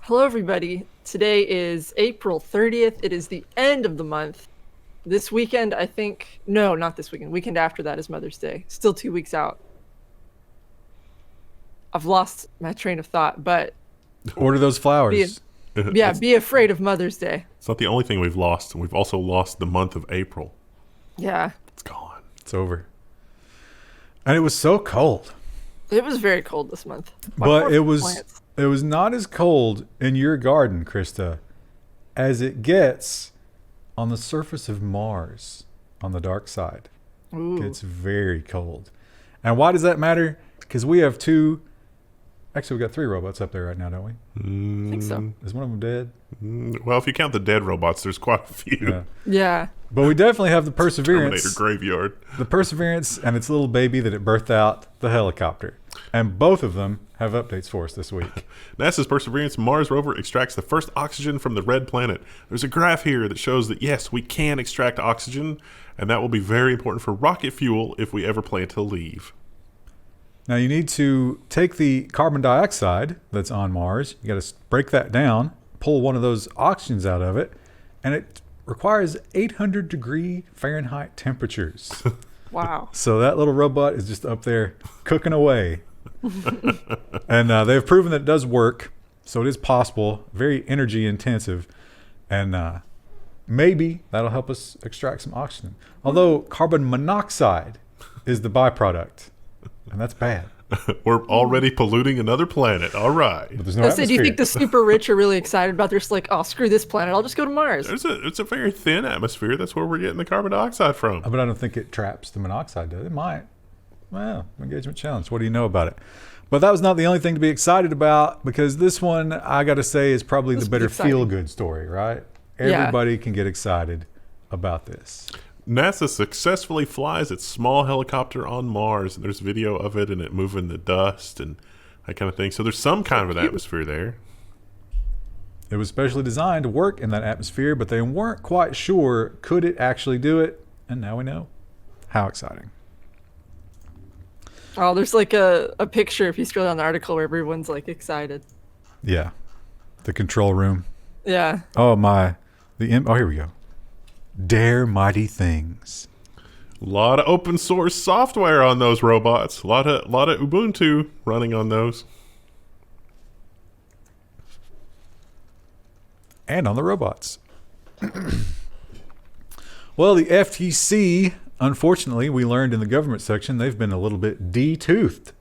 Hello, everybody. Today is April 30th. It is the end of the month. This weekend, I think... No, not this weekend. Weekend after that is Mother's Day. Still 2 weeks out. I've lost my train of thought, but... Order those flowers. Be afraid of Mother's Day. It's not the only thing we've lost. We've also lost the month of April. Yeah. It's gone. It's over. And it was so cold. It was very cold this month. But it was not as cold in your garden, Krista, as it gets on the surface of Mars on the dark side. Ooh. It gets very cold. And why does that matter? Because we have we got 3 robots up there right now, don't we? I think so. Is one of them dead? Well, if you count the dead robots, there's quite a few. Yeah. But we definitely have the Perseverance. Terminator graveyard. The Perseverance and its little baby that it birthed out, the helicopter. And both of them have updates for us this week. NASA's Perseverance Mars rover extracts the first oxygen from the red planet. There's a graph here that shows that, yes, we can extract oxygen, and that will be very important for rocket fuel if we ever plan to leave. Now you need to take the carbon dioxide that's on Mars. You got to break that down, pull one of those oxygens out of it, and it requires 800 degree Fahrenheit temperatures. Wow. So that little robot is just up there cooking away. And they've proven that it does work. So it is possible, very energy intensive. And maybe that'll help us extract some oxygen. Although carbon monoxide is the byproduct. And that's bad. We're already polluting another planet. All right. But there's no I said, do you atmosphere. think the super rich are really excited about this? Like, oh, screw this planet. I'll just go to Mars. It's a very thin atmosphere. That's where we're getting the carbon dioxide from. But I don't think it traps the monoxide, does it? It might. Well, engagement challenge. What do you know about it? But that was not the only thing to be excited about, because this one, I got to say, is probably the better feel-good story, right? Everybody can get excited about this. NASA successfully flies its small helicopter on Mars. There's video of it and it moving the dust and that kind of thing. So there's some kind of an atmosphere there. It was specially designed to work in that atmosphere, but they weren't quite sure could it actually do it. And now we know. How exciting. Oh, there's like a picture, if you scroll down the article, where everyone's like excited. Yeah. The control room. Yeah. Oh, my. Oh, here we go. Dare mighty things. A lot of open source software on those robots. A lot of Ubuntu running on those. And on the robots. Well, the FTC, unfortunately, we learned in the government section, they've been a little bit de-toothed.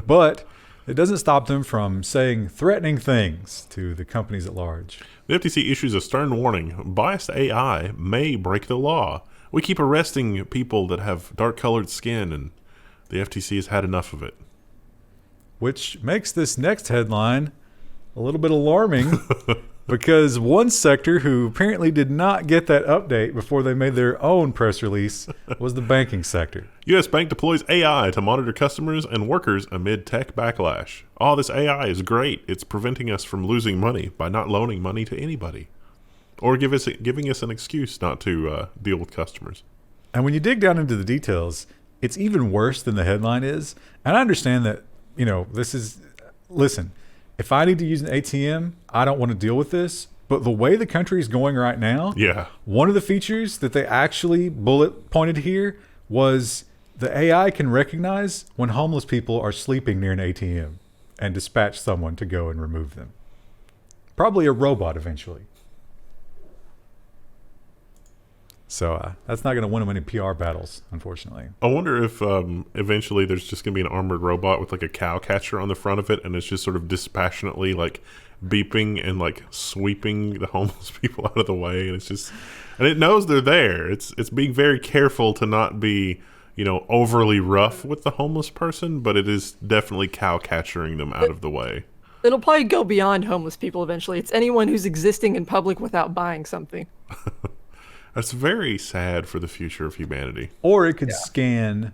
But it doesn't stop them from saying threatening things to the companies at large. The FTC issues a stern warning. Biased AI may break the law. We keep arresting people that have dark-colored skin, and the FTC has had enough of it. Which makes this next headline a little bit alarming because one sector who apparently did not get that update before they made their own press release was the banking sector. U.S. Bank deploys AI to monitor customers and workers amid tech backlash. Oh, this AI is great. It's preventing us from losing money by not loaning money to anybody. Or giving us an excuse not to deal with customers. And when you dig down into the details, it's even worse than the headline is. And I understand that, listen, if I need to use an ATM, I don't want to deal with this. But the way the country is going right now, yeah. One of the features that they actually bullet pointed here was the AI can recognize when homeless people are sleeping near an ATM and dispatch someone to go and remove them. Probably a robot eventually. So that's not going to win them any PR battles, unfortunately. I wonder if eventually there's just going to be an armored robot with like a cow catcher on the front of it, and it's just sort of dispassionately like beeping and like sweeping the homeless people out of the way, and it knows they're there. It's being very careful to not be, overly rough with the homeless person, but it is definitely cow catchering them out of the way. It'll probably go beyond homeless people eventually. It's anyone who's existing in public without buying something. That's very sad for the future of humanity. Or it could scan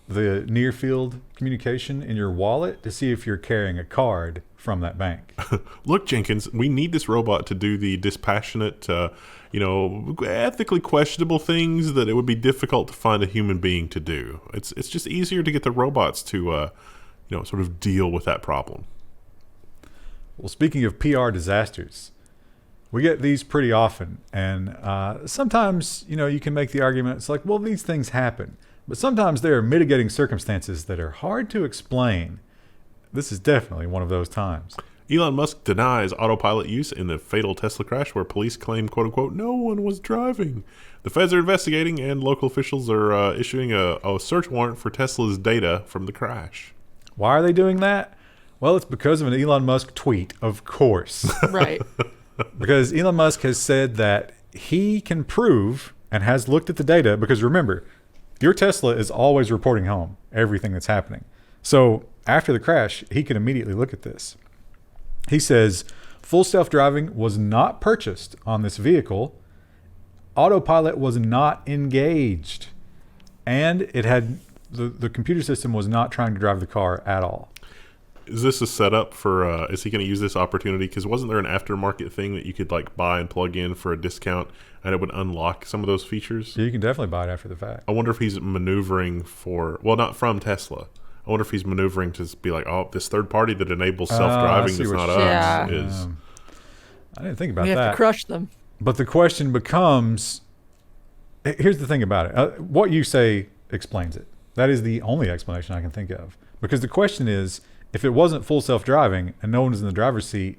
the near field communication in your wallet to see if you're carrying a card from that bank. Look, Jenkins, we need this robot to do the dispassionate, ethically questionable things that it would be difficult to find a human being to do. It's just easier to get the robots to, sort of deal with that problem. Well, speaking of PR disasters, we get these pretty often. And sometimes, you can make the argument, it's like, well, these things happen. But sometimes there are mitigating circumstances that are hard to explain. This is definitely one of those times. Elon Musk denies autopilot use in the fatal Tesla crash where police claim, quote unquote, no one was driving. The feds are investigating and local officials are issuing a search warrant for Tesla's data from the crash. Why are they doing that? Well, it's because of an Elon Musk tweet, of course. Right. Because Elon Musk has said that he can prove and has looked at the data. Because remember, your Tesla is always reporting home everything that's happening. So after the crash, he can immediately look at this. He says, full self-driving was not purchased on this vehicle. Autopilot was not engaged. And it had the computer system was not trying to drive the car at all. Is this a setup for, is he going to use this opportunity? Because wasn't there an aftermarket thing that you could buy and plug in for a discount and it would unlock some of those features? You can definitely buy it after the fact. I wonder if he's maneuvering not from Tesla. I wonder if he's maneuvering to be like, oh, this third party that enables self-driving is not us. Yeah. I didn't think about that. We have to crush them. But the question becomes, here's the thing about it. What you say explains it. That is the only explanation I can think of. Because the question is, if it wasn't full self-driving and no one was in the driver's seat,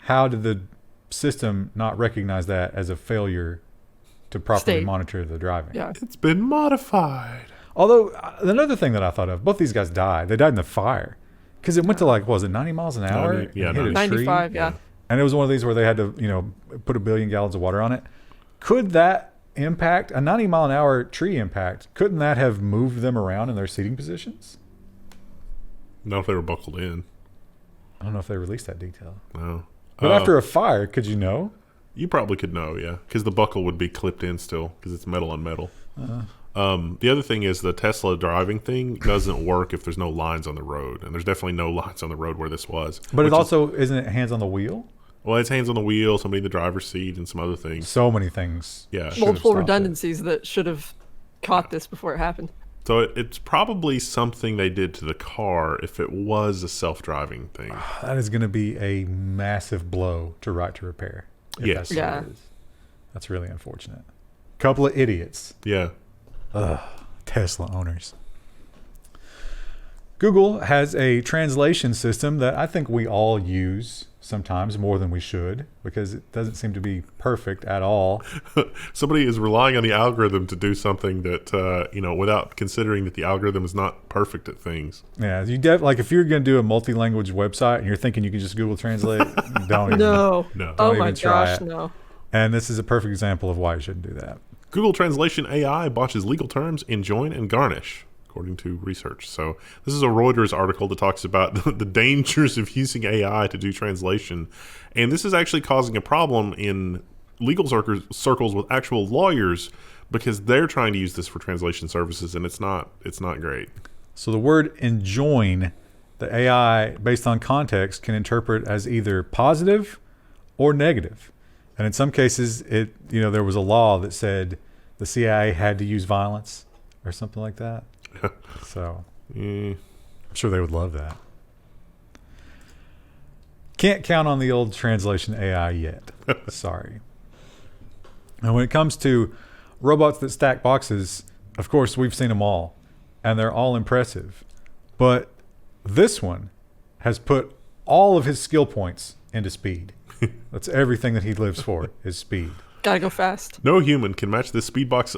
how did the system not recognize that as a failure to properly monitor the driving? Yeah. It's been modified. Although, another thing that I thought of, both these guys died. They died in the fire. Because it went to 90 miles an hour? 90, yeah, and hit a 95, tree. yeah. And it was one of these where they had to, put 1 billion gallons of water on it. Could that impact, a 90 mile an hour tree impact, couldn't that have moved them around in their seating positions? Not if they were buckled in. I don't know if they released that detail. No. But after a fire, could you know? You probably could know, yeah. Because the buckle would be clipped in still, because it's metal on metal. The other thing is the Tesla driving thing doesn't work if there's no lines on the road. And there's definitely no lines on the road where this was. But it also, isn't it hands on the wheel? Well, it's hands on the wheel, somebody in the driver's seat, and some other things. So many things. Yeah. should have Multiple stopped it. redundancies that should have caught this before it happened. So it's probably something they did to the car if it was a self-driving thing. That is going to be a massive blow to right to repair. If Yes. that's what Yeah. it is. That's really unfortunate. Couple of idiots. Yeah. Tesla owners. Google has a translation system that I think we all use sometimes more than we should because it doesn't seem to be perfect at all. Somebody is relying on the algorithm to do something that, without considering that the algorithm is not perfect at things. Yeah, if you're going to do a multi-language website and you're thinking you can just Google Translate, don't even. No. No. Oh Don't my even try gosh, it. no. And this is a perfect example of why you shouldn't do that. Google Translation AI botches legal terms enjoin and garnish, according to research. So this is a Reuters article that talks about the dangers of using AI to do translation. And this is actually causing a problem in legal circles with actual lawyers because they're trying to use this for translation services, and it's not great. So the word enjoin, the AI, based on context, can interpret as either positive or negative. And in some cases, there was a law that said the CIA had to use violence or something like that. So I'm sure they would love that. Can't count on the old translation AI yet. Sorry. And when it comes to robots that stack boxes, of course, we've seen them all, and they're all impressive. But this one has put all of his skill points into speed. That's everything that he lives for is speed. Gotta go fast. No human can match the speed box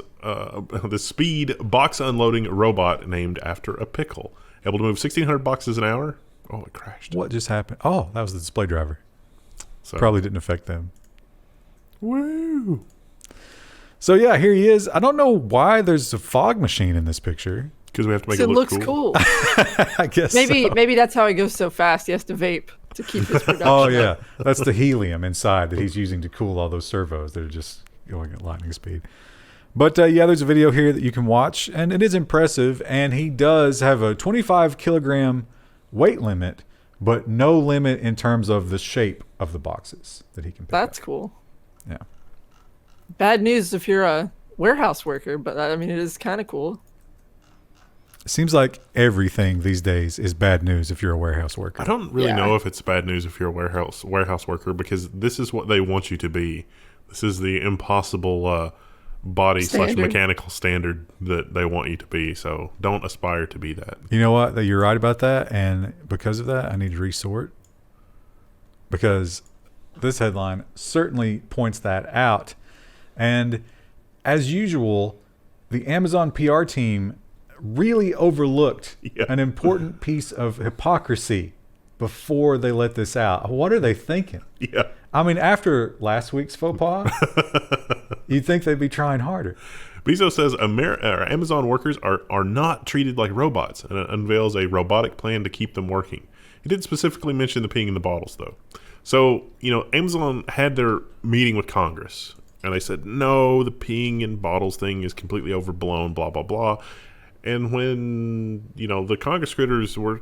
unloading robot named after a pickle. Able to move 1,600 boxes an hour. Oh, it crashed. What just happened? Oh, that was the display driver. So, Probably didn't affect them. Woo! So yeah, here he is. I don't know why there's a fog machine in this picture. Because we have to make So it it look looks cool. I guess Maybe that's how he goes so fast. He has to vape to keep his production. Oh up. yeah, that's the helium inside that he's using to cool all those servos that are just going at lightning speed. But yeah, there's a video here that you can watch, and it is impressive. And he does have a 25 kilogram weight limit, but no limit in terms of the shape of the boxes that he can pick That's up. cool. Yeah. Bad news if you're a warehouse worker, but I mean, it is kind of cool. Seems like everything these days is bad news if you're a warehouse worker. I don't really know if it's bad news if you're a warehouse worker, because this is what they want you to be. This is the impossible body/mechanical standard that they want you to be. So don't aspire to be that. You know what? You're right about that. And because of that, I need to resort. Because this headline certainly points that out. And as usual, the Amazon PR team really overlooked an important piece of hypocrisy before they let this out. What are they thinking? Yeah. I mean, after last week's faux pas, you'd think they'd be trying harder. Bezos says Amazon workers are not treated like robots, and unveils a robotic plan to keep them working. He didn't specifically mention the peeing in the bottles, though. So, Amazon had their meeting with Congress, and they said, no, the peeing in bottles thing is completely overblown, blah, blah, blah. And when, the Congress critters were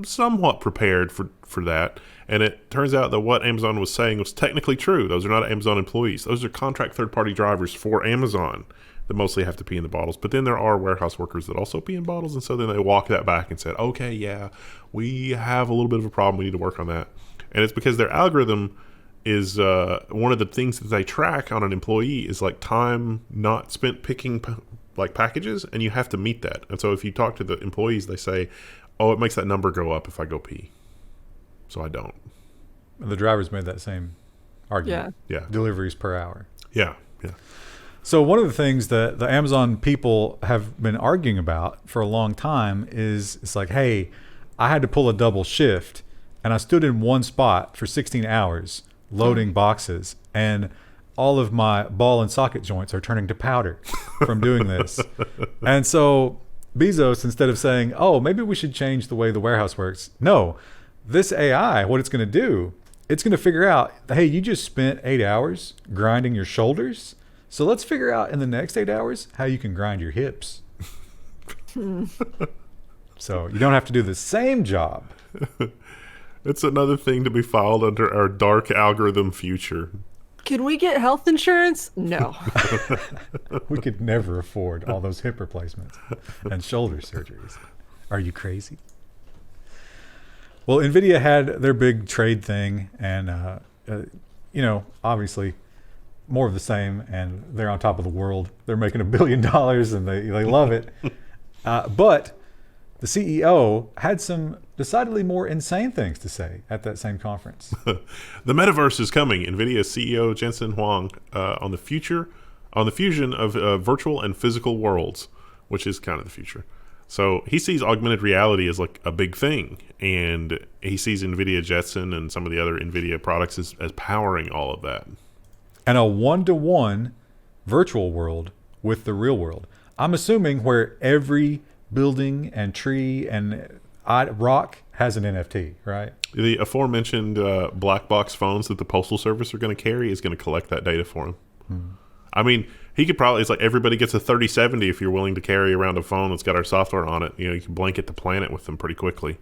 somewhat prepared for that, and it turns out that what Amazon was saying was technically true. Those are not Amazon employees. Those are contract third-party drivers for Amazon that mostly have to pee in the bottles. But then there are warehouse workers that also pee in bottles, and so then they walk that back and said, okay, yeah, we have a little bit of a problem. We need to work on that. And it's because their algorithm is one of the things that they track on an employee is like time not spent picking packages, and you have to meet that. And so if you talk to the employees, they say, oh, it makes that number go up if I go pee. So I don't. The drivers made that same argument. Yeah. Deliveries per hour. Yeah. So one of the things that the Amazon people have been arguing about for a long time is it's like, hey, I had to pull a double shift, and I stood in one spot for 16 hours loading boxes, and all of my ball and socket joints are turning to powder from doing this. And so Bezos, instead of saying, oh, maybe we should change the way the warehouse works. No, this AI, what it's going to do, it's going to figure out, hey, you just spent 8 hours grinding your shoulders. So let's figure out in the next 8 hours how you can grind your hips. So you don't have to do the same job. It's another thing to be filed under our dark algorithm future. Can we get health insurance? No. We could never afford all those hip replacements and shoulder surgeries. Are you crazy? Well, Nvidia had their big trade thing, and obviously more of the same, and they're on top of the world. They're making $1 billion, and they love it. But the CEO had some decidedly more insane things to say at that same conference. The metaverse is coming. Nvidia CEO Jensen Huang on the fusion of virtual and physical worlds, which is kind of the future. So he sees augmented reality as like a big thing, and he sees Nvidia Jetson and some of the other Nvidia products as powering all of that. And a one-to-one virtual world with the real world. I'm assuming where every building and tree and rock has an NFT, right? The aforementioned black box phones that the Postal Service are going to carry is going to collect that data for him. I mean, he could probably, it's like everybody gets a 3070 if you're willing to carry around a phone that's got our software on it. You can blanket the planet with them pretty quickly.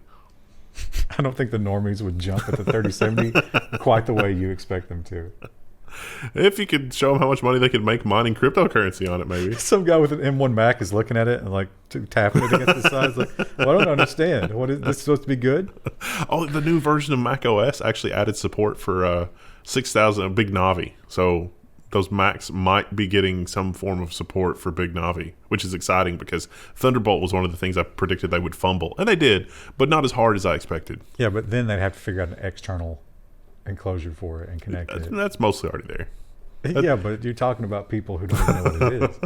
I don't think the normies would jump at the 3070 quite the way you expect them to. If you could show them how much money they could make mining cryptocurrency on it, maybe. Some guy with an M1 Mac is looking at it and tapping it against the side. Like, well, I don't understand. What is this supposed to be good? Oh, the new version of Mac OS actually added support for 6,000 Big Navi. So those Macs might be getting some form of support for Big Navi, which is exciting because Thunderbolt was one of the things I predicted they would fumble. And they did, but not as hard as I expected. Yeah, but then they'd have to figure out an external enclosure for it and connect it. That's mostly already there. Yeah, but you're talking about people who don't even know what it is.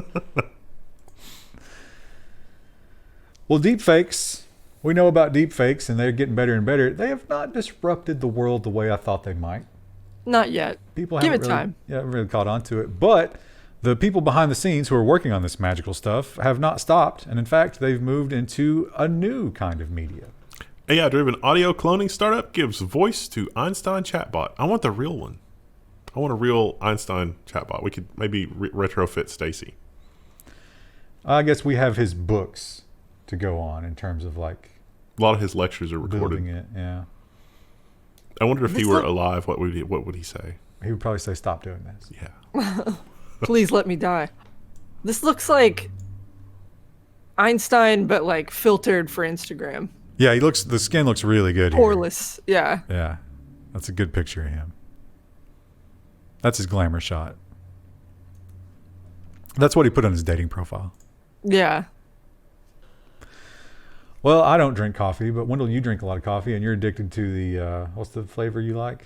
Well, deepfakes. We know about deepfakes, and they're getting better and better. They have not disrupted the world the way I thought they might. Not yet. People Give haven't it time. haven't really caught on to it. But the people behind the scenes who are working on this magical stuff have not stopped. And in fact, they've moved into a new kind of media. AI-driven audio cloning startup gives voice to Einstein chatbot. I want the real one. I want a real Einstein chatbot. We could maybe retrofit Stacy. I guess we have his books to go on in terms of a lot of his lectures are recorded. building it. Yeah. I wonder if he were alive, what would he say? He would probably say, "Stop doing this." Yeah. Please let me die. This looks like Einstein, but like filtered for Instagram. Yeah, the skin looks really good here. Poreless. Yeah. Yeah. That's a good picture of him. That's his glamour shot. That's what he put on his dating profile. Yeah. Well, I don't drink coffee, but Wendell, you drink a lot of coffee, and you're addicted to the, what's the flavor you like?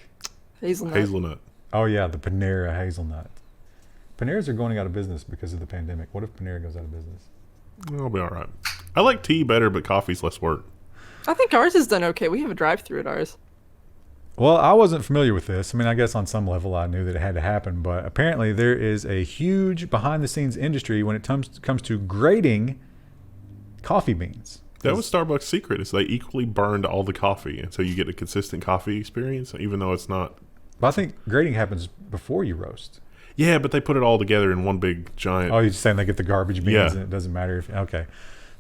Hazelnut. Oh, yeah, the Panera hazelnut. Paneras are going out of business because of the pandemic. What if Panera goes out of business? I'll be all right. I like tea better, but coffee's less work. I think ours has done okay. We have a drive-through at ours. Well, I wasn't familiar with this. I mean, I guess on some level I knew that it had to happen, but apparently there is a huge behind-the-scenes industry when it comes to grading coffee beans. That was Starbucks' secret, is they equally burned all the coffee, and so you get a consistent coffee experience, even though it's not... But I think grading happens before you roast. Yeah, but they put it all together in one big giant... Oh, you're just saying they get the garbage beans and it doesn't matter if... Okay.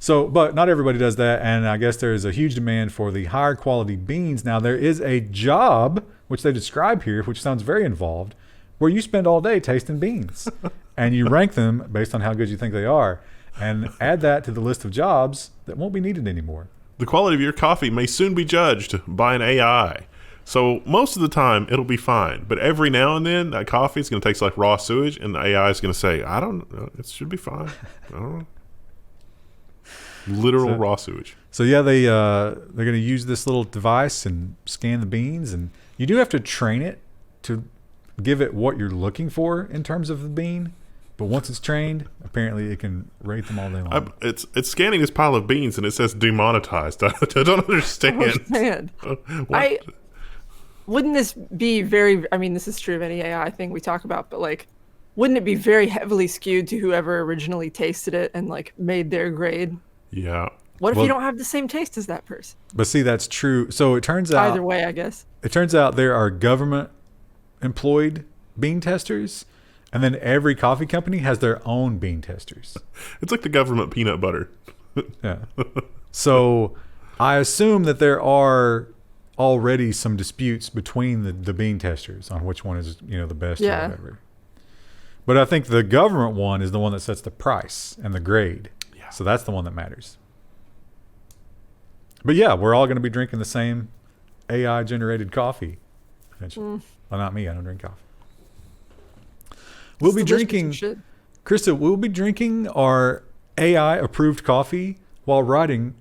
So, but not everybody does that, and I guess there is a huge demand for the higher quality beans. Now, there is a job, which they describe here, which sounds very involved, where you spend all day tasting beans, and you rank them based on how good you think they are, and add that to the list of jobs that won't be needed anymore. The quality of your coffee may soon be judged by an AI. So most of the time, it'll be fine. But every now and then, that coffee is going to taste like raw sewage, and the AI is going to say, I don't know, it should be fine. I don't know. Literal raw sewage. So yeah, they're going to use this little device and scan the beans, and you do have to train it to give it what you're looking for in terms of the bean. But once it's trained, apparently it can rate them all day long. It's scanning this pile of beans and it says demonetized. I don't understand. Wouldn't this be very? I mean, this is true of any AI thing we talk about, but like, wouldn't it be very heavily skewed to whoever originally tasted it and like made their grade? Yeah. What if you don't have the same taste as that person? But see, that's true. So it turns out either way, I guess. It turns out there are government employed bean testers, and then every coffee company has their own bean testers. It's like the government peanut butter. Yeah. So I assume that there are already some disputes between the bean testers on which one is, the best or whatever. But I think the government one is the one that sets the price and the grade. Yeah. So that's the one that matters. But yeah, we're all going to be drinking the same AI generated coffee eventually. Well, not me. I don't drink coffee. We'll be drinking, Krista, we'll be drinking our AI approved coffee while riding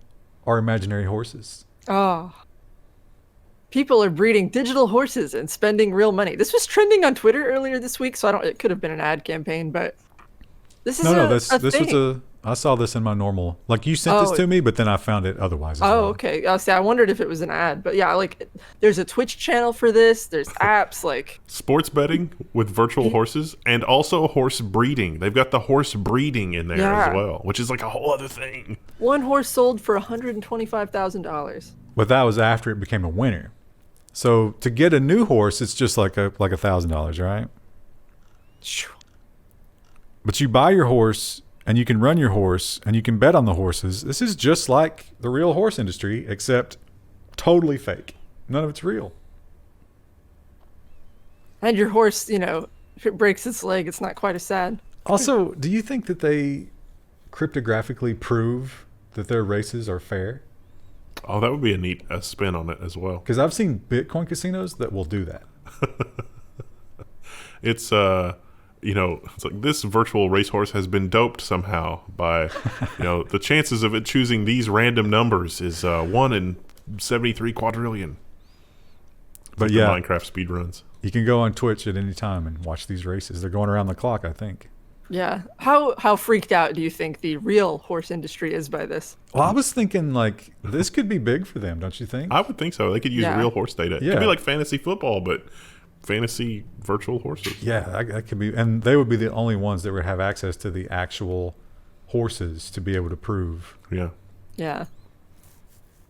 our imaginary horses. Oh. People are breeding digital horses and spending real money. This was trending on Twitter earlier this week, so it could have been an ad campaign, but this is I saw this in my normal, like you sent this to me, but then I found it otherwise as well. Okay. I wondered if it was an ad, but yeah, like there's a Twitch channel for this. There's apps like sports betting with virtual horses and also horse breeding. They've got the horse breeding in there as well, which is like a whole other thing. One horse sold for $125,000. But that was after it became a winner. So to get a new horse, it's just like $1,000, right? Sure. But you buy your horse and you can run your horse and you can bet on the horses. This is just like the real horse industry, except totally fake. None of it's real. And your horse, if it breaks its leg, it's not quite as sad. Also, do you think that they cryptographically prove that their races are fair? Oh, that would be a neat spin on it as well. Because I've seen Bitcoin casinos that will do that. It's it's like this virtual racehorse has been doped somehow by, the chances of it choosing these random numbers is 1 in 73 quadrillion. But like Minecraft speedruns. You can go on Twitch at any time and watch these races. They're going around the clock, I think. Yeah. How freaked out do you think the real horse industry is by this? Well, I was thinking like this could be big for them, don't you think? I would think so. They could use real horse data. Yeah. It could be like fantasy football, but fantasy virtual horses. Yeah, that could be. And they would be the only ones that would have access to the actual horses to be able to prove. Yeah. Yeah.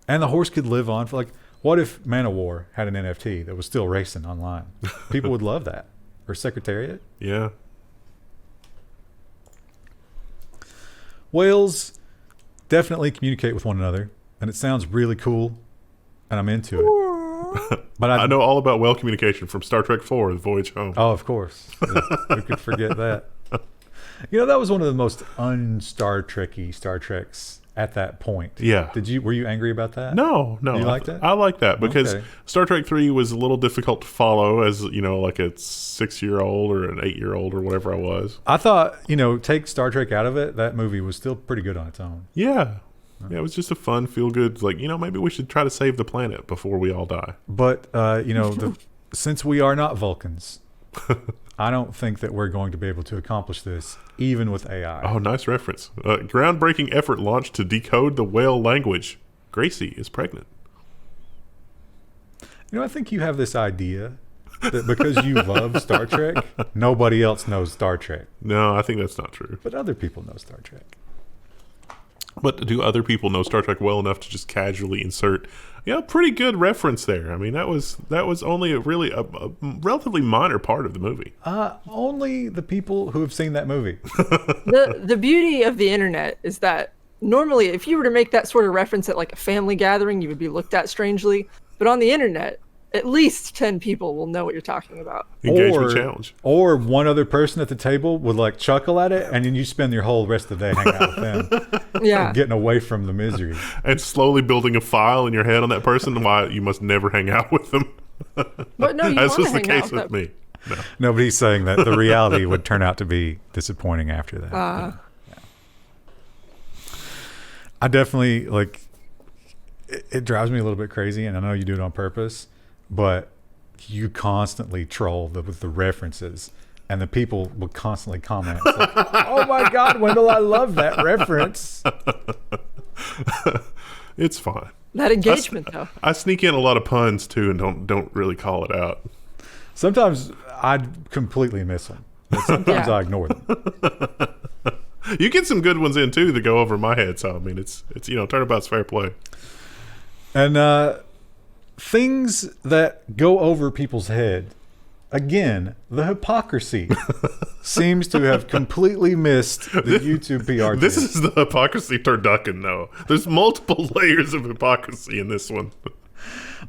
And the horse could live on for what if Man of War had an NFT that was still racing online? People would love that. Or Secretariat. Yeah. Whales definitely communicate with one another, and it sounds really cool, and I'm into it. But I know all about whale communication from Star Trek IV, The Voyage Home. Oh, of course. Who could forget that? That was one of the most un-Star Trek-y Star Treks at that point. Yeah. Were you angry about that? No. You liked it? I like that because Okay. Star Trek 3 was a little difficult to follow as, like a 6-year-old or an 8-year-old or whatever I was. I thought, take Star Trek out of it, that movie was still pretty good on its own. Yeah. Yeah, it was just a fun, feel-good, like, maybe we should try to save the planet before we all die. But, since we are not Vulcans, I don't think that we're going to be able to accomplish this, even with AI. Oh, nice reference. Groundbreaking effort launched to decode the whale language. Gracie is pregnant. I think you have this idea that because you love Star Trek, nobody else knows Star Trek. No, I think that's not true. But other people know Star Trek. But do other people know Star Trek well enough to just casually insert, pretty good reference there? I mean, that was only a relatively minor part of the movie. Only the people who have seen that movie. The beauty of the internet is that normally if you were to make that sort of reference at like a family gathering, you would be looked at strangely. But on the internet, at least 10 people will know what you're talking about. Engagement challenge. Or one other person at the table would like chuckle at it, and then you spend your whole rest of the day hanging out with them. Yeah. Getting away from the misery. And slowly building a file in your head on that person why you must never hang out with them. But no, you As want was to the hang out case with with them. me. No. Nobody's saying that the reality would turn out to be disappointing after that. Uh, I definitely it drives me a little bit crazy, and I know you do it on purpose, but you constantly troll with the references, and the people will constantly comment. It's like, oh my God, Wendell, I love that reference. It's fine. That engagement, though. I sneak in a lot of puns too, and don't really call it out. Sometimes I completely miss them, but sometimes Yeah. I ignore them. You get some good ones in too that go over my head. So I mean, it's turnabout's fair play. And things that go over people's head, again, the hypocrisy seems to have completely missed the YouTube PR team. This is the hypocrisy turducken, though. There's multiple layers of hypocrisy in this one.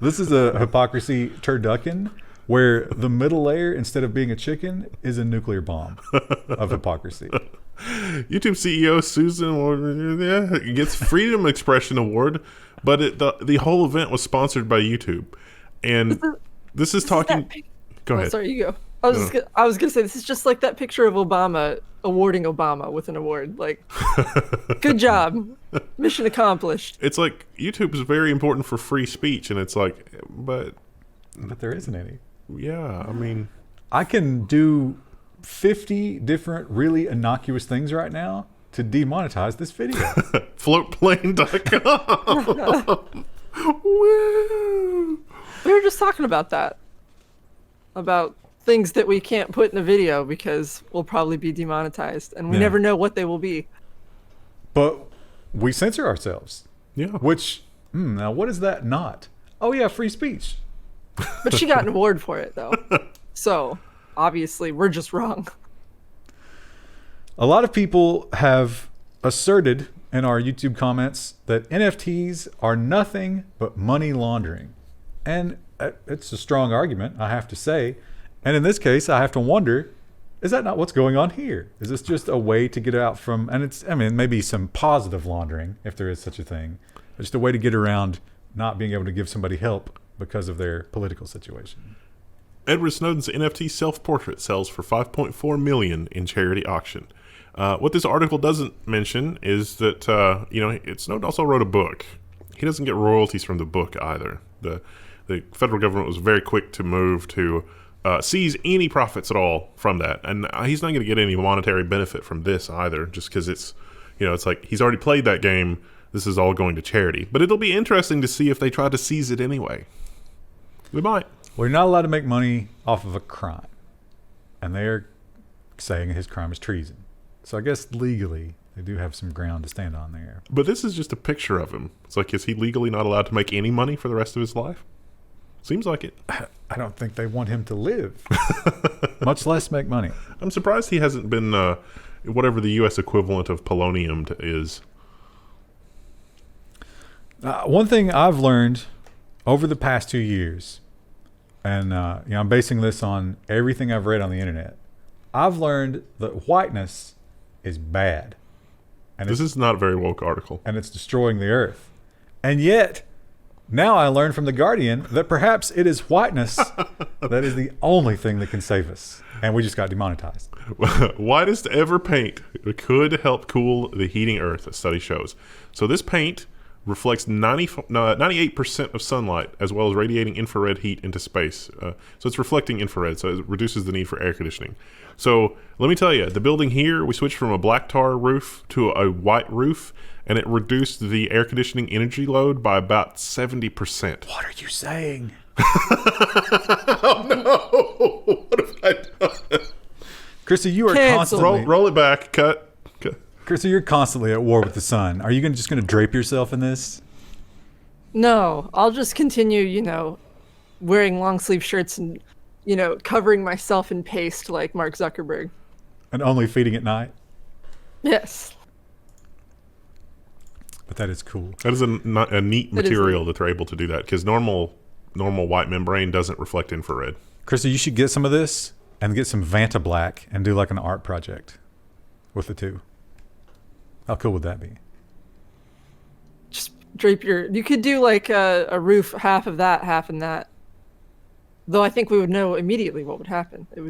This is a hypocrisy turducken, where the middle layer, instead of being a chicken, is a nuclear bomb of hypocrisy. YouTube CEO Susan gets Freedom Expression Award, but the whole event was sponsored by YouTube, and this is talking. Go ahead. Sorry, you go. I was gonna say this is just like that picture of Obama awarding Obama with an award. Like, good job, mission accomplished. It's like YouTube is very important for free speech, and it's like, but But there isn't any. yeah, I mean, I can do 50 different really innocuous things right now to demonetize this video. floatplane.com. Woo! We were just talking about that. About things that we can't put in a video because we'll probably be demonetized, and we Yeah. never know what they will be. But we censor ourselves. Yeah. Which, now what is that not? Oh yeah, free speech. But she got an award for it, though. So, obviously, we're just wrong. A lot of people have asserted in our YouTube comments that NFTs are nothing but money laundering. And it's a strong argument, I have to say. And in this case, I have to wonder, is that not what's going on here? Is this just a way to get out from, and maybe some positive laundering, if there is such a thing, but just a way to get around not being able to give somebody help because of their political situation. Edward Snowden's NFT self-portrait sells for $5.4 million in charity auction. What this article doesn't mention is that Snowden also wrote a book. He doesn't get royalties from the book either. The federal government was very quick to move to seize any profits at all from that, and he's not going to get any monetary benefit from this either. Just because it's like he's already played that game. This is all going to charity, but it'll be interesting to see if they try to seize it anyway. We might. Well, you're not allowed to make money off of a crime. And they're saying his crime is treason. So I guess legally, they do have some ground to stand on there. But this is just a picture of him. It's like, is he legally not allowed to make any money for the rest of his life? Seems like it. I don't think they want him to live, much less make money. I'm surprised he hasn't been whatever the U.S. equivalent of polonium is. One thing I've learned over the past 2 years, and I'm basing this on everything I've read on the internet, I've learned that whiteness is bad. And This is not a very woke article. and it's destroying the earth. And yet, now I learned from The Guardian that perhaps it is whiteness that is the only thing that can save us. And we just got demonetized. Whitest-ever paint could help cool the heating earth, a study shows. So this paint reflects 98% of sunlight, as well as radiating infrared heat into space. So it's reflecting infrared, so it reduces the need for air conditioning. So let me tell you, the building here, we switched from a black tar roof to a white roof, and it reduced the air conditioning energy load by about 70%. What are you saying? Oh no! What have I done? Chrissy, you are Cancel. constantly... Roll it back. Cut. Chrissy, you're constantly at war with the sun. Are you just going to drape yourself in this? No, I'll just continue, wearing long sleeve shirts and, covering myself in paste like Mark Zuckerberg. And only feeding at night? Yes. But that is cool. That is a neat material that they're able to do that, because normal white membrane doesn't reflect infrared. Chrissy, you should get some of this and get some Vanta Black and do like an art project with the two. How cool would that be? Just drape you could do like a roof, half of that, half in that. Though I think we would know immediately what would happen. We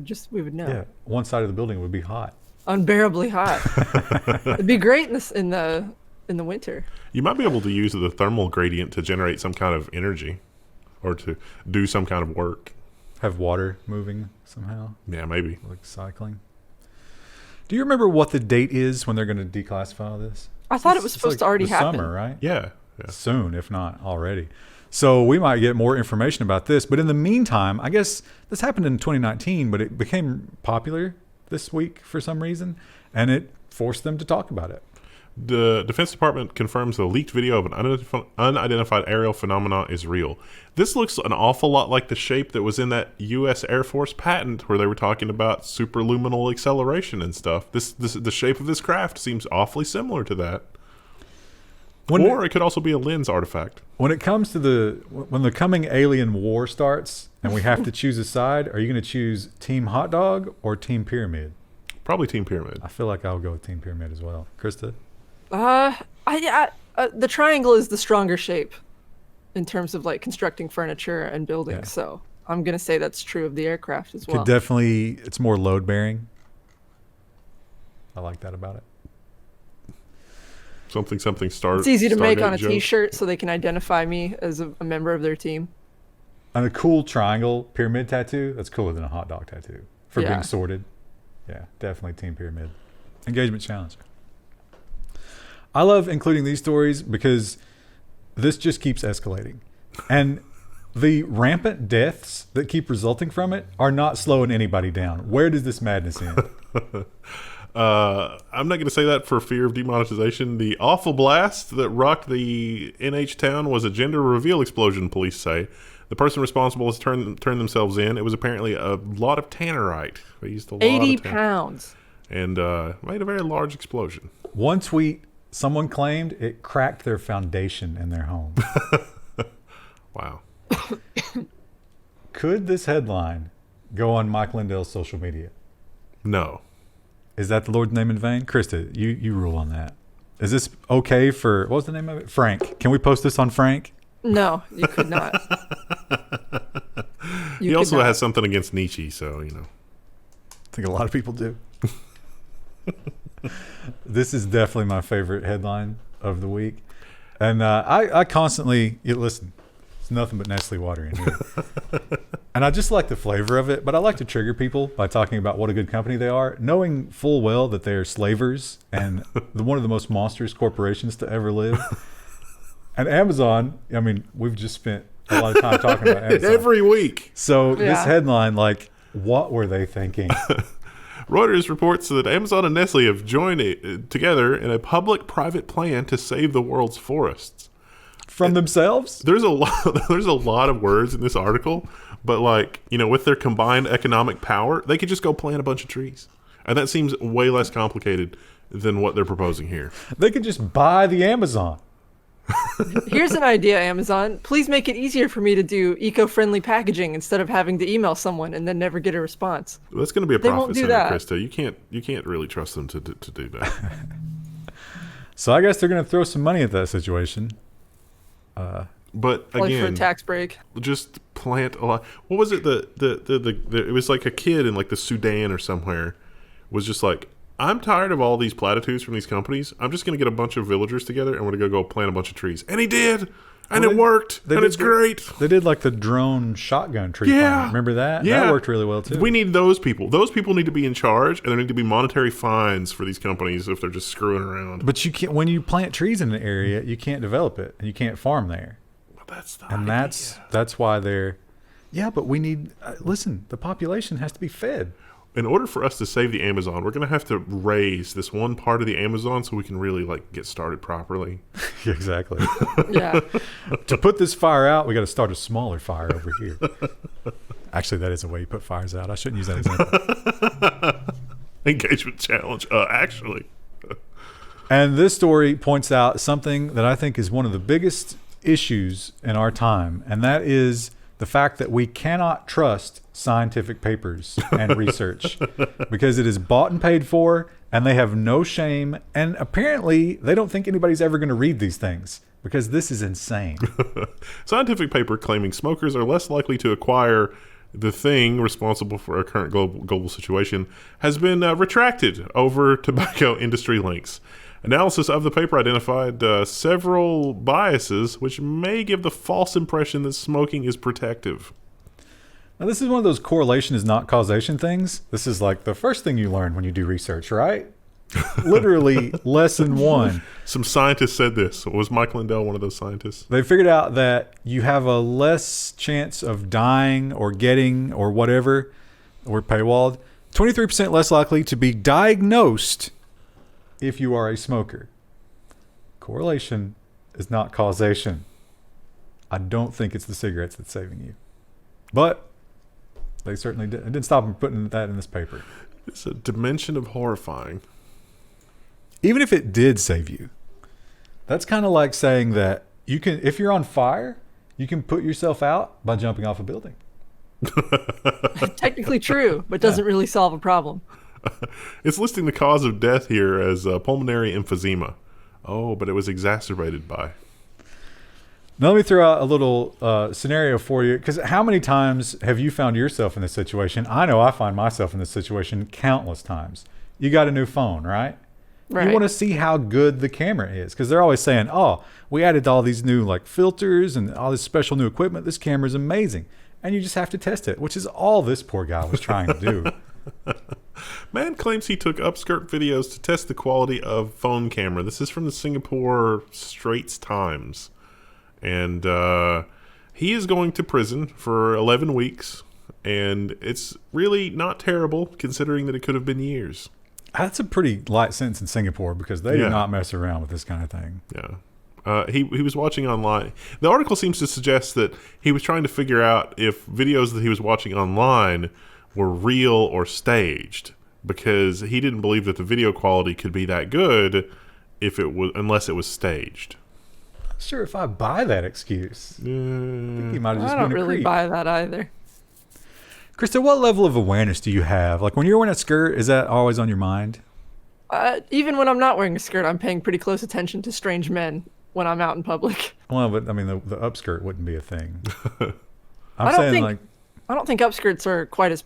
would know. Yeah, one side of the building would be hot. Unbearably hot. It'd be great in the winter. You might be able to use the thermal gradient to generate some kind of energy, or to do some kind of work. Have water moving somehow, Yeah, maybe. like cycling. Do you remember what the date is when they're going to declassify this? I thought it was supposed to already the happen. Summer, right? Yeah. Soon, if not already. So we might get more information about this. But in the meantime, I guess this happened in 2019, but it became popular this week for some reason, and it forced them to talk about it. The Defense Department confirms the leaked video of an unidentified aerial phenomena is real. This looks an awful lot like the shape that was in that U.S. Air Force patent where they were talking about superluminal acceleration and stuff. The shape of this craft seems awfully similar to that. Or it could also be a lens artifact. When it comes to when the coming alien war starts and we have to choose a side, are you going to choose Team Hot Dog or Team Pyramid? Probably Team Pyramid. I feel like I'll go with Team Pyramid as well. Krista? The triangle is the stronger shape in terms of like constructing furniture and buildings. Yeah. So I'm gonna say that's true of the aircraft as well. It's more load bearing. I like that about it. Something It's easy to make on a joke. T-shirt, so they can identify me as a member of their team. And a cool triangle pyramid tattoo, that's cooler than a hot dog tattoo for being sorted. Yeah, definitely Team Pyramid. Engagement challenge. I love including these stories because this just keeps escalating. And the rampant deaths that keep resulting from it are not slowing anybody down. Where does this madness end? I'm not going to say that for fear of demonetization. The awful blast that rocked the NH town was a gender reveal explosion, police say. The person responsible has turned themselves in. It was apparently a lot of Tannerite. They used a lot 80 of pounds. And made a very large explosion. One tweet, someone claimed it cracked their foundation in their home. Wow. Could this headline go on Mike Lindell's social media? No. Is that the Lord's name in vain? Krista, you rule on that. Is this okay for, what was the name of it? Frank. Can we post this on Frank? No, you could not. He also has something against Nietzsche, so, I think a lot of people do. This is definitely my favorite headline of the week. And I constantly, listen, it's nothing but Nestle water in here. And I just like the flavor of it, but I like to trigger people by talking about what a good company they are, knowing full well that they are slavers and one of the most monstrous corporations to ever live. And Amazon, we've just spent a lot of time talking about Amazon. Every week. So this headline, what were they thinking? Reuters reports that Amazon and Nestle have joined together in a public-private plan to save the world's forests. From themselves? There's a lot of words in this article, but with their combined economic power, they could just go plant a bunch of trees. And that seems way less complicated than what they're proposing here. They could just buy the Amazon. Here's an idea, Amazon. Please make it easier for me to do eco-friendly packaging instead of having to email someone and then never get a response. Well, that's going to be a They won't profit do center, that. Krista. You can't really trust them to do that. So I guess they're going to throw some money at that situation. But Like for a again, tax break. just plant a lot. What was it? It was like a kid in like the Sudan or somewhere was just like, I'm tired of all these platitudes from these companies. I'm just going to get a bunch of villagers together and we're going to go plant a bunch of trees. And he did. And it worked. And it's great. They did like the drone shotgun tree farm. Remember that? Yeah. That worked really well too. We need those people. Those people need to be in charge, and there need to be monetary fines for these companies if they're just screwing around. But you can't, when you plant trees in an area, you can't develop it and you can't farm there. Well, that's the And idea. that's why they're, yeah, but we need, listen, the population has to be fed. In order for us to save the Amazon, we're going to have to raise this one part of the Amazon so we can really like get started properly. Exactly. Yeah. To put this fire out, we got to start a smaller fire over here. Actually, that is a way you put fires out. I shouldn't use that example. Engagement challenge, actually. And this story points out something that I think is one of the biggest issues in our time, and that is the fact that we cannot trust scientific papers and research because it is bought and paid for, and they have no shame, and apparently they don't think anybody's ever going to read these things because this is insane. Scientific paper claiming smokers are less likely to acquire the thing responsible for our current global situation has been retracted over tobacco industry links. Analysis of the paper identified several biases which may give the false impression that smoking is protective. Now, this is one of those correlation is not causation things. This is like the first thing you learn when you do research, right? Literally lesson 1. Some scientists said this. Was Mike Lindell one of those scientists? They figured out that you have a less chance of dying or getting or whatever, or paywalled, 23% less likely to be diagnosed if you are a smoker. Correlation is not causation. I don't think it's the cigarettes that's saving you. But they certainly did. It didn't stop them from putting that in this paper. It's a dimension of horrifying. Even if it did save you, that's kind of like saying that you can, if you're on fire, you can put yourself out by jumping off a building. Technically true, but doesn't really solve a problem. It's listing the cause of death here as pulmonary emphysema. Oh, but it was exacerbated by. Now let me throw out a little scenario for you, because how many times have you found yourself in this situation? I know I find myself in this situation countless times. You got a new phone, right? Right. You want to see how good the camera is, because they're always saying, oh, we added all these new like filters and all this special new equipment. This camera is amazing. And you just have to test it, which is all this poor guy was trying to do. Man claims he took upskirt videos to test the quality of phone camera. This is from the Singapore Straits Times. And he is going to prison for 11 weeks. And it's really not terrible, considering that it could have been years. That's a pretty light sentence in Singapore, because they do not mess around with this kind of thing. Yeah. He was watching online. The article seems to suggest that he was trying to figure out if videos that he was watching online were real or staged, because he didn't believe that the video quality could be that good if it was, unless it was staged. Not sure if I buy that excuse. I think he might have just I don't been a really creep. buy that either. Krista, what level of awareness do you have? Like when you're wearing a skirt, is that always on your mind? Even when I'm not wearing a skirt, I'm paying pretty close attention to strange men when I'm out in public. Well, but I mean, the upskirt wouldn't be a thing. I don't think upskirts are quite as.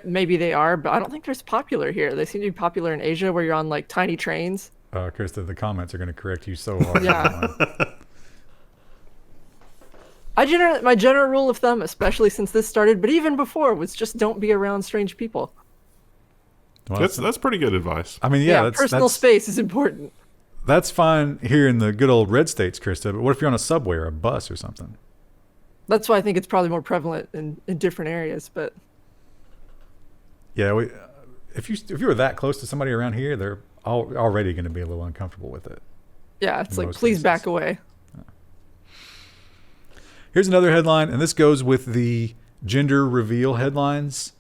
Maybe they are, but I don't think they're as popular here. They seem to be popular in Asia, where you're on like tiny trains. Krista, the comments are going to correct you so hard. Yeah. My general rule of thumb, especially since this started, but even before, was just don't be around strange people. Well, That's pretty good advice. I mean, yeah, personal space is important. That's fine here in the good old red states, Krista. But what if you're on a subway or a bus or something? That's why I think it's probably more prevalent in different areas. But Yeah, if you were that close to somebody around here, they're already going to be a little uncomfortable with it. yeah, it's In like, most please cases. back away. Here's another headline, and this goes with the gender reveal headlines.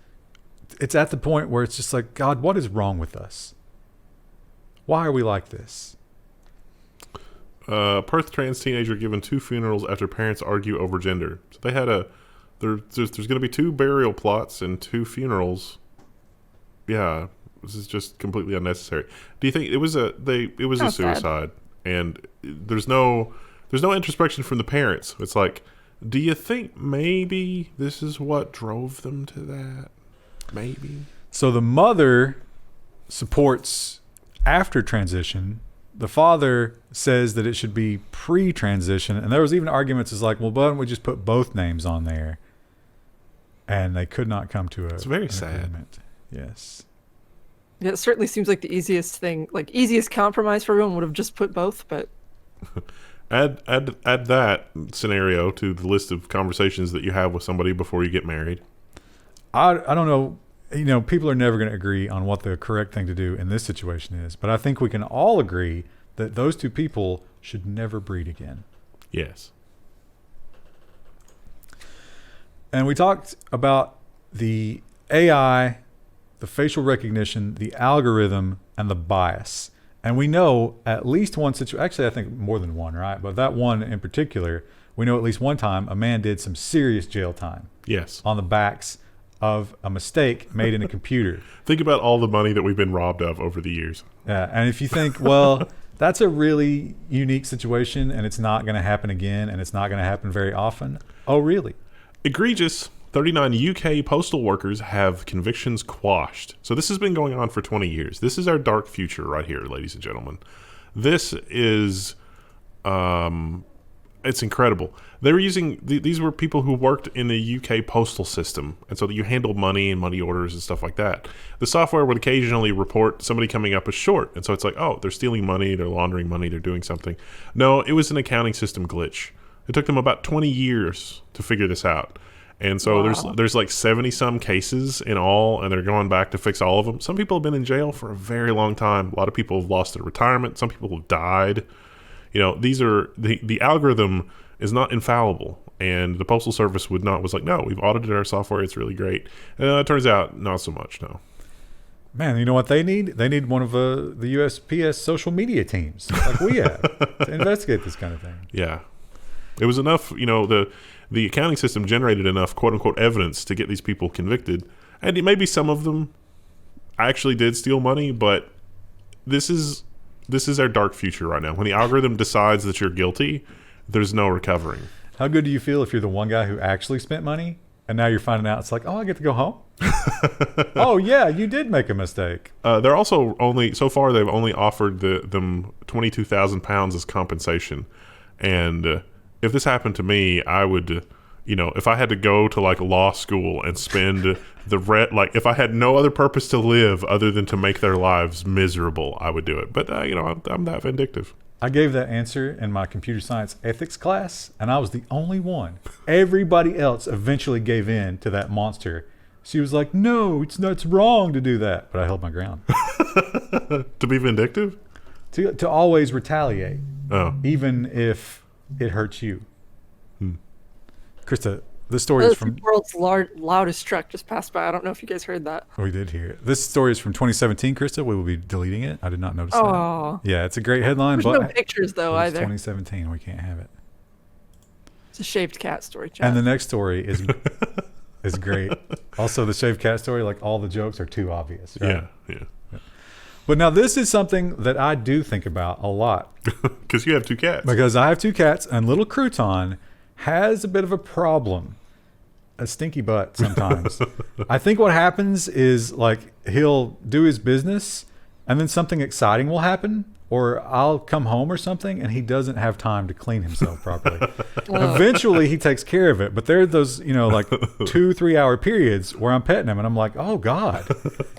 It's at the point where it's just like, God, what is wrong with us? Why are we like this? Perth trans teenager given 2 funerals after parents argue over gender. So they had there's going to be 2 burial plots and 2 funerals. Yeah, this is just completely unnecessary. Do you think it was a suicide? And there's no introspection from the parents. It's like, do you think maybe this is what drove them to that? Maybe. So the mother supports after transition. The father says that it should be pre-transition. And there was even arguments as like, well, why don't we just put both names on there? And they could not come to It's very sad. Agreement. Yes. Yeah, it certainly seems like the easiest thing, like easiest compromise for everyone would have just put both, but add that scenario to the list of conversations that you have with somebody before you get married. I don't know. You know, people are never going to agree on what the correct thing to do in this situation is, but I think we can all agree that those 2 people should never breed again. Yes. And we talked about the AI, the facial recognition, the algorithm, and the bias. And we know at least one situation, actually I think more than one, right? But that one in particular, we know at least one time a man did some serious jail time. Yes. On the backs of a mistake made in a computer. Think about all the money that we've been robbed of over the years. Yeah, and if you think, well, that's a really unique situation and it's not going to happen again and it's not going to happen very often. Oh, really? Egregious. 39 UK postal workers have convictions quashed. So this has been going on for 20 years. This is our dark future right here, ladies and gentlemen. This is, it's incredible. They were using, these were people who worked in the UK postal system. And so that you handled money and money orders and stuff like that. The software would occasionally report somebody coming up as short. And so it's like, oh, they're stealing money, they're laundering money, they're doing something. No, it was an accounting system glitch. It took them about 20 years to figure this out. And so there's like 70 some cases in all, and they're going back to fix all of them. Some people have been in jail for a very long time. A lot of people have lost their retirement. Some people have died. You know, these are the algorithm is not infallible, and the Postal Service was like, no, we've audited our software. It's really great. It turns out not so much. No. Man, you know what they need? They need one of the USPS social media teams like we have to investigate this kind of thing. Yeah. It was enough, you know, the accounting system generated enough quote-unquote evidence to get these people convicted. And maybe some of them actually did steal money, but this is our dark future right now. When the algorithm decides that you're guilty, there's no recovering. How good do you feel if you're the one guy who actually spent money and now you're finding out it's like, oh, I get to go home? Oh, yeah, you did make a mistake. They're also so far they've only offered them £22,000 as compensation. And if this happened to me, I would, you know, if I had to go to like law school and spend if I had no other purpose to live other than to make their lives miserable, I would do it. But, you know, I'm that vindictive. I gave that answer in my computer science ethics class, and I was the only one. Everybody else eventually gave in to that monster. She was like, no, it's wrong to do that. But I held my ground. To be vindictive? To always retaliate. Oh. Even if it hurts you. Krista, this story is from... The world's loudest truck just passed by. I don't know if you guys heard that. We did hear it. This story is from 2017, Krista. We will be deleting it. I did not notice that. Yeah, it's a great headline. There's no pictures, though, either. 2017. We can't have it. It's a shaved cat story, Chad. And the next story is great. Also, the shaved cat story, like all the jokes are too obvious. Right? Yeah. But now this is something that I do think about a lot. Because you have 2 cats. Because I have 2 cats, and little Crouton has a bit of a problem. A stinky butt sometimes. I think what happens is like he'll do his business and then something exciting will happen, or I'll come home or something and he doesn't have time to clean himself properly. Eventually he takes care of it, but there are those, you know, like 2-3 hour periods where I'm petting him and I'm like, oh God,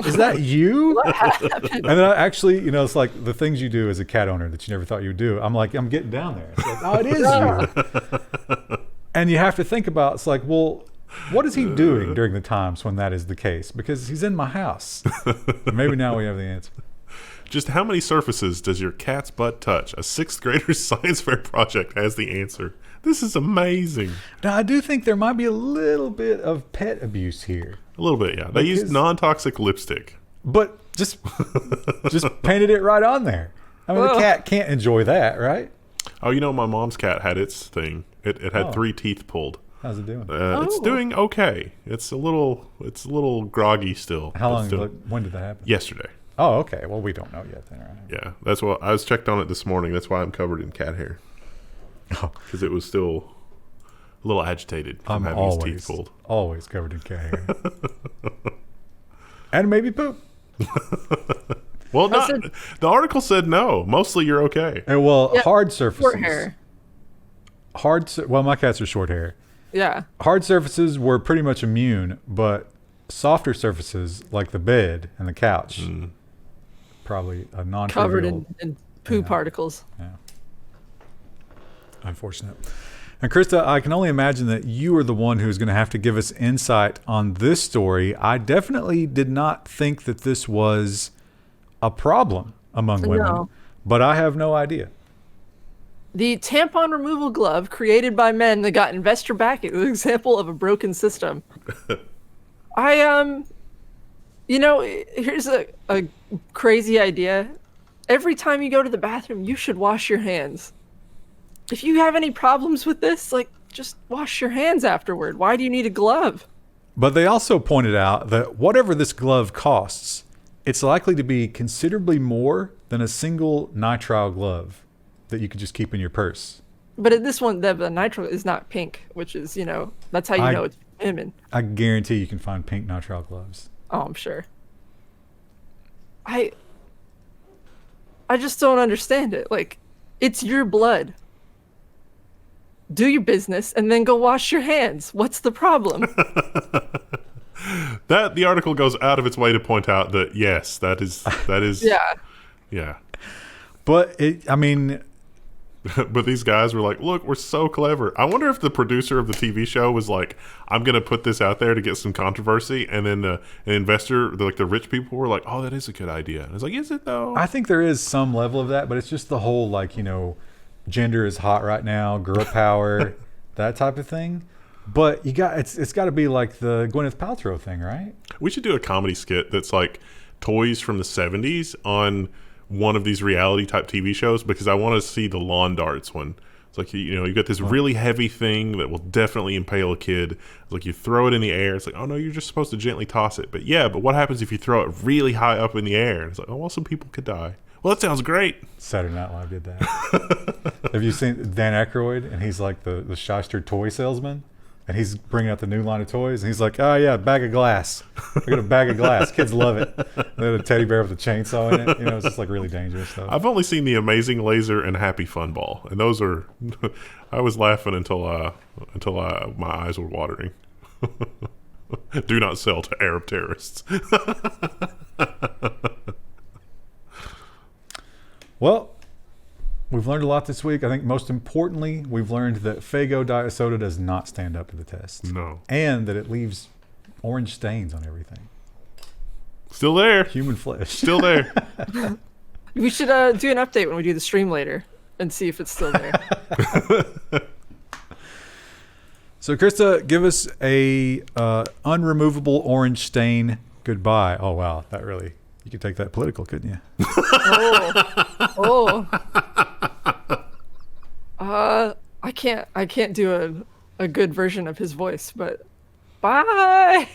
is that you? And then I actually, you know, it's like the things you do as a cat owner that you never thought you would do. I'm like, I'm getting down there. It's like, oh, it is you. And you have to think about, it's like, well, what is he doing during the times when that is the case? Because he's in my house. Maybe now we have the answer. Just how many surfaces does your cat's butt touch? A 6th grader's science fair project has the answer. This is amazing. Now, I do think there might be a little bit of pet abuse here. A little bit, yeah. They used non-toxic lipstick. But just painted it right on there. I mean, the cat can't enjoy that, right? Oh, my mom's cat had its thing. It had 3 teeth pulled. How's it doing? It's doing okay. It's a little groggy still. How long? When did that happen? Yesterday. Oh, okay. Well, we don't know yet then, right? Yeah, that's what I was checked on it this morning. That's why I'm covered in cat hair. Oh, because it was still a little agitated from having his teeth pulled. Always covered in cat hair. And maybe poop. Well, the article said no. Mostly you're okay. And hard surfaces. Short hair. Well, my cats are short hair. Yeah. Hard surfaces were pretty much immune, but softer surfaces like the bed and the couch, probably a non-trivial. Covered in poo particles. Yeah. Unfortunate. And Krista, I can only imagine that you are the one who's going to have to give us insight on this story. I definitely did not think that this was a problem among women, but I have no idea. The tampon removal glove created by men that got investor backing is an example of a broken system. Here's a crazy idea. Every time you go to the bathroom, you should wash your hands. If you have any problems with this, just wash your hands afterward. Why do you need a glove? But they also pointed out that whatever this glove costs, it's likely to be considerably more than a single nitrile glove that you could just keep in your purse. But this one, the nitrile is not pink, which is, that's how you know it's women. I guarantee you can find pink nitrile gloves. Oh, I'm sure. I just don't understand it. It's your blood. Do your business and then go wash your hands. What's the problem? The article goes out of its way to point out that yes, that is yeah. But but these guys were like, look, we're so clever. I wonder if the producer of the TV show was like, I'm going to put this out there to get some controversy. And then an investor, the rich people were like, oh, that is a good idea. And it's like, is it though? I think there is some level of that, but it's just the whole gender is hot right now, girl power, that type of thing. But it's got to be like the Gwyneth Paltrow thing, right? We should do a comedy skit that's like toys from the 70s on one of these reality type TV shows, because I want to see the lawn darts one. It's like, you got this really heavy thing that will definitely impale a kid. It's like you throw it in the air. It's like, oh no, you're just supposed to gently toss it. But what happens if you throw it really high up in the air? And it's like, oh, well, some people could die. Well, that sounds great. Saturday Night Live did that. Have you seen Dan Aykroyd? And he's like the shyster toy salesman. And he's bringing out the new line of toys. And he's like, oh, yeah, bag of glass. I got a bag of glass. Kids love it. They had a teddy bear with a chainsaw in it. It's just really dangerous stuff. I've only seen The Amazing Laser and Happy Fun Ball. And those are... I was laughing until my eyes were watering. Do not sell to Arab terrorists. Well, we've learned a lot this week. I think most importantly, we've learned that Faygo diet soda does not stand up to the test. No. And that it leaves orange stains on everything. Still there. Human flesh. Still there. We should do an update when we do the stream later and see if it's still there. So, Krista, give us a unremovable orange stain goodbye. Oh, wow. That really... You could take that political, couldn't you? I can't do a good version of his voice, but bye.